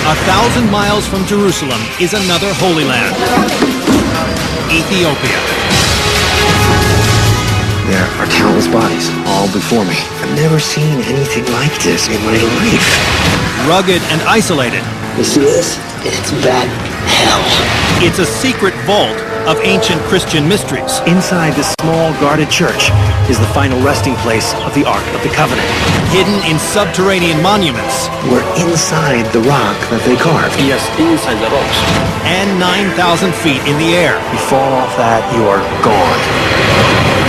1,000 miles from Jerusalem is another Holy Land, Ethiopia. There are countless bodies all before me. I've never seen anything like this in my life. Rugged and isolated. You see this? It's that hell. It's a secret vault of ancient Christian mysteries. Inside this small guarded church is the final resting place of the Ark of the Covenant. Hidden in subterranean monuments. We're inside the rock that they carved. Yes, inside the rocks. And 9,000 feet in the air. You fall off that, you are gone.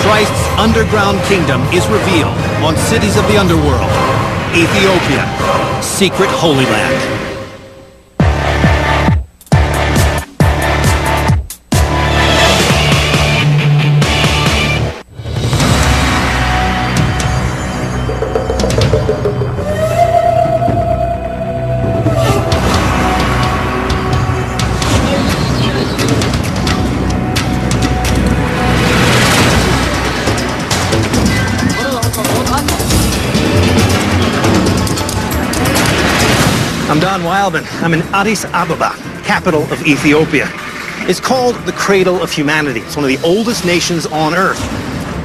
Christ's underground kingdom is revealed on Cities of the Underworld, Ethiopia, Secret Holy Land. I'm Don Wildman. I'm in Addis Ababa, capital of Ethiopia. It's called the Cradle of Humanity. It's one of the oldest nations on Earth.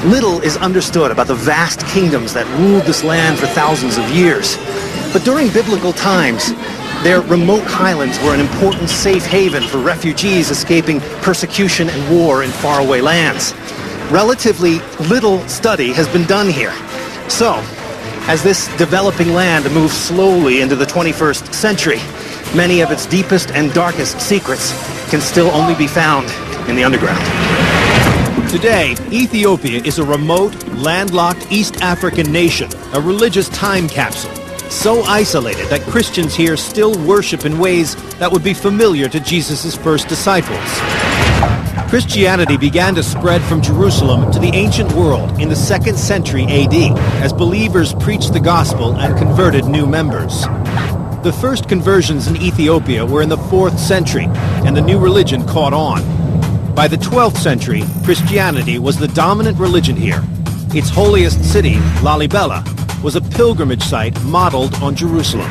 Little is understood about the vast kingdoms that ruled this land for thousands of years. But during biblical times, their remote highlands were an important safe haven for refugees escaping persecution and war in faraway lands. Relatively little study has been done here. So, as this developing land moves slowly into the 21st century, many of its deepest and darkest secrets can still only be found in the underground. Today, Ethiopia is a remote, landlocked East African nation, a religious time capsule, so isolated that Christians here still worship in ways that would be familiar to Jesus' first disciples. Christianity began to spread from Jerusalem to the ancient world in the 2nd century AD as believers preached the gospel and converted new members. The first conversions in Ethiopia were in the 4th century, and the new religion caught on. By the 12th century, Christianity was the dominant religion here. Its holiest city, Lalibela, was a pilgrimage site modeled on Jerusalem.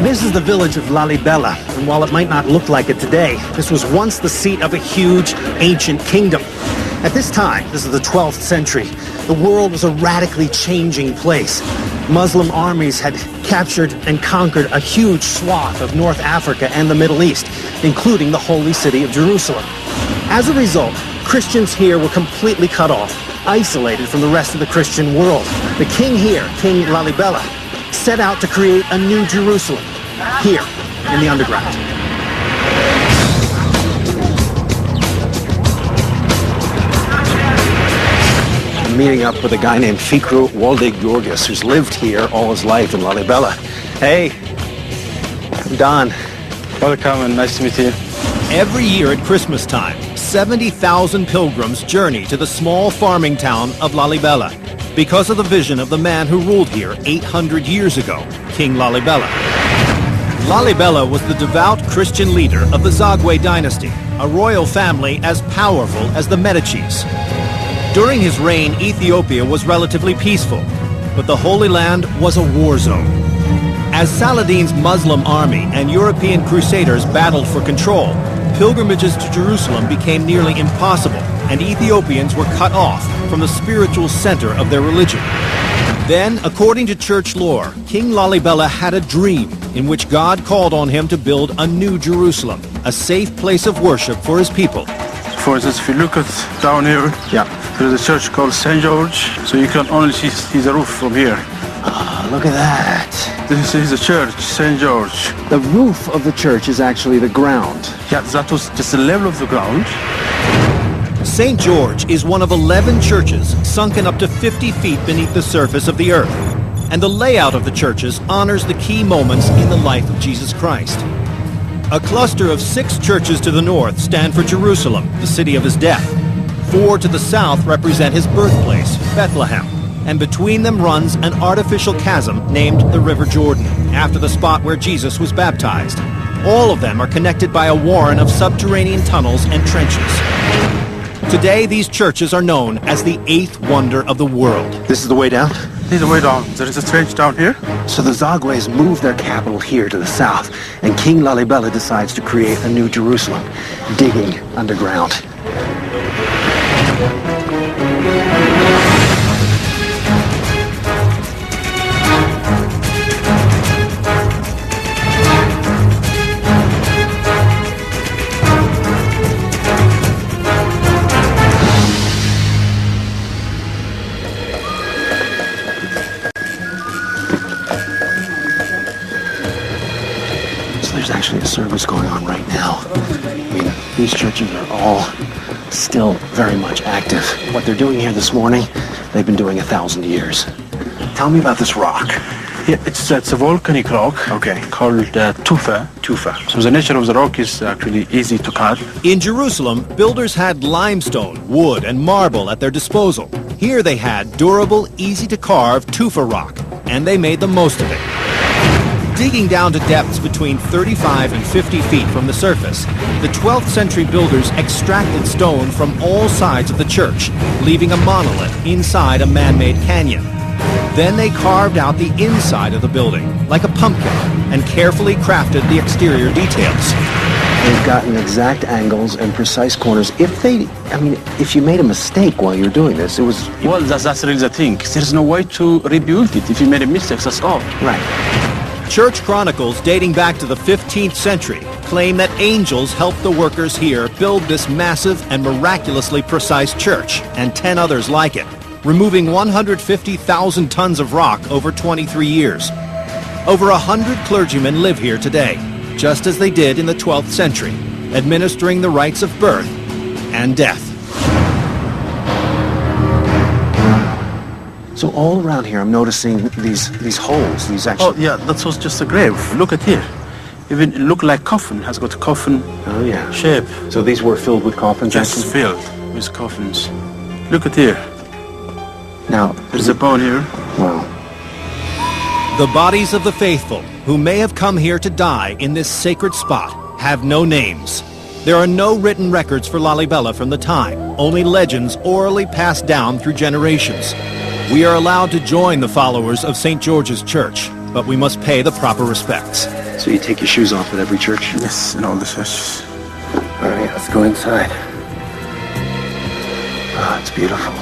This is the village of Lalibela, and while it might not look like it today, this was once the seat of a huge, ancient kingdom. At this time, this is the 12th century, the world was a radically changing place. Muslim armies had captured and conquered a huge swath of North Africa and the Middle East, including the holy city of Jerusalem. As a result, Christians here were completely cut off, isolated from the rest of the Christian world. The king here, King Lalibela, set out to create a new Jerusalem, here in the underground. I'm meeting up with a guy named Fikru Walde-Georgis, who's lived here all his life in Lalibela. Hey, I'm Don. Welcome and nice to meet you. Every year at Christmas time, 70,000 pilgrims journey to the small farming town of Lalibela because of the vision of the man who ruled here 800 years ago, King Lalibela. Lalibela was the devout Christian leader of the Zagwe dynasty, a royal family as powerful as the Medicis. During his reign, Ethiopia was relatively peaceful, but the Holy Land was a war zone. As Saladin's Muslim army and European crusaders battled for control, pilgrimages to Jerusalem became nearly impossible, and Ethiopians were cut off from the spiritual center of their religion. Then, according to church lore, King Lalibela had a dream in which God called on him to build a new Jerusalem, a safe place of worship for his people. For instance, if you look at down here, there's a church called St. George, so you can only see the roof from here. Ah, look at that. This is the church, St. George. The roof of the church is actually the ground. Yeah, that was just the level of the ground. St. George is one of 11 churches sunken up to 50 feet beneath the surface of the earth, and the layout of the churches honors the key moments in the life of Jesus Christ. A cluster of 6 churches to the north stand for Jerusalem, the city of his death. 4 to the south represent his birthplace, Bethlehem, and between them runs an artificial chasm named the River Jordan, after the spot where Jesus was baptized. All of them are connected by a warren of subterranean tunnels and trenches. Today, these churches are known as the eighth wonder of the world. This is the way down? This is the way down. There is a trench down here. So the Zagwes moved their capital here to the south, and King Lalibela decides to create a new Jerusalem, digging underground. There's actually a service going on right now. I mean, these churches are all still very much active. What they're doing here this morning, they've been doing 1,000 years. Tell me about this rock. Yeah, it's a volcanic rock. Okay. Called tufa. Tufa. So the nature of the rock is actually easy to cut. In Jerusalem, builders had limestone, wood, and marble at their disposal. Here they had durable, easy-to-carve tufa rock, and they made the most of it. Digging down to depths between 35 and 50 feet from the surface, the 12th century builders extracted stone from all sides of the church, leaving a monolith inside a man-made canyon. Then they carved out the inside of the building, like a pumpkin, and carefully crafted the exterior details. They've gotten exact angles and precise corners. If you made a mistake while you're doing this, it was... Well, that's really the thing. There's no way to rebuild it. If you made a mistake, that's all. Right. Church chronicles dating back to the 15th century claim that angels helped the workers here build this massive and miraculously precise church, and 10 others like it, removing 150,000 tons of rock over 23 years. Over 100 clergymen live here today, just as they did in the 12th century, administering the rites of birth and death. So all around here, I'm noticing these holes, these actual... Oh, yeah, that was just a grave. Look at here. Even look like coffin. Has got a coffin shape. So these were filled with coffins? Just actually? filled with coffins. Look at here. Now, there's a bone here. Wow. The bodies of the faithful, who may have come here to die in this sacred spot, have no names. There are no written records for Lalibela from the time, only legends orally passed down through generations. We are allowed to join the followers of St. George's Church, but we must pay the proper respects. So you take your shoes off at every church? Yes, in all the churches. All right, let's go inside. Oh, it's beautiful.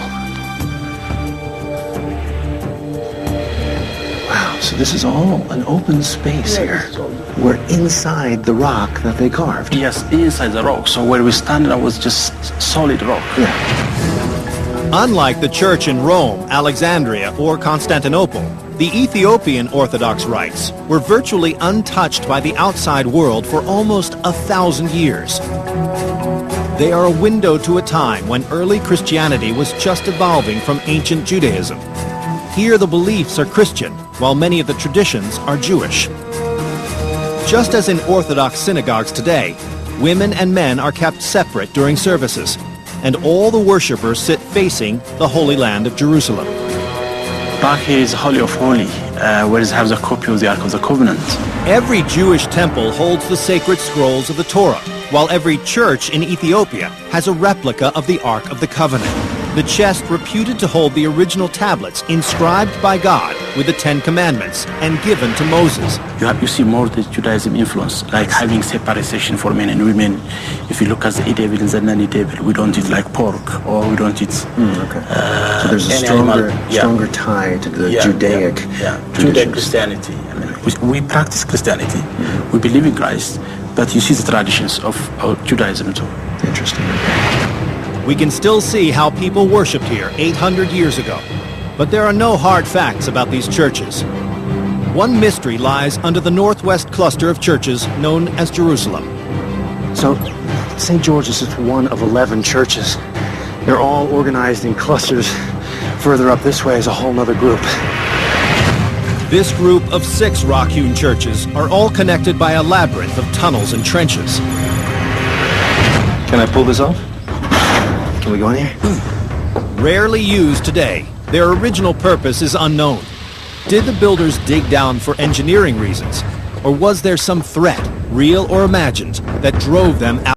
Wow, so this is all an open space here. We're inside the rock that they carved. Yes, inside the rock. So where we stand now was just solid rock. Yeah. Unlike the church in Rome, Alexandria, or Constantinople, the Ethiopian Orthodox rites were virtually untouched by the outside world for almost 1,000 years. They are a window to a time when early Christianity was just evolving from ancient Judaism. Here the beliefs are Christian, while many of the traditions are Jewish. Just as in Orthodox synagogues today, women and men are kept separate during services, and all the worshippers sit facing the Holy Land of Jerusalem. Back here is Holy of Holy, where it has a copy of the Ark of the Covenant. Every Jewish temple holds the sacred scrolls of the Torah, while every church in Ethiopia has a replica of the Ark of the Covenant, the chest reputed to hold the original tablets inscribed by God with the 10 Commandments and given to Moses. You see more the Judaism influence, like having separation for men and women. If you look at the e-devil and the non-e-devil, we don't eat like pork, or we don't eat... So there's a stronger tie to the Judaic Judaic Christianity. I mean, we practice Christianity. We believe in Christ, but you see the traditions of Judaism too. Interesting. We can still see how people worshipped here 800 years ago, but there are no hard facts about these churches. One mystery lies under the northwest cluster of churches known as Jerusalem. So, St. George's is one of 11 churches. They're all organized in clusters. Further up this way is a whole other group. This group of 6 rock-hewn churches are all connected by a labyrinth of tunnels and trenches. Can I pull this off? Can we go in here? Rarely used today, their original purpose is unknown. Did the builders dig down for engineering reasons? Or was there some threat, real or imagined, that drove them out?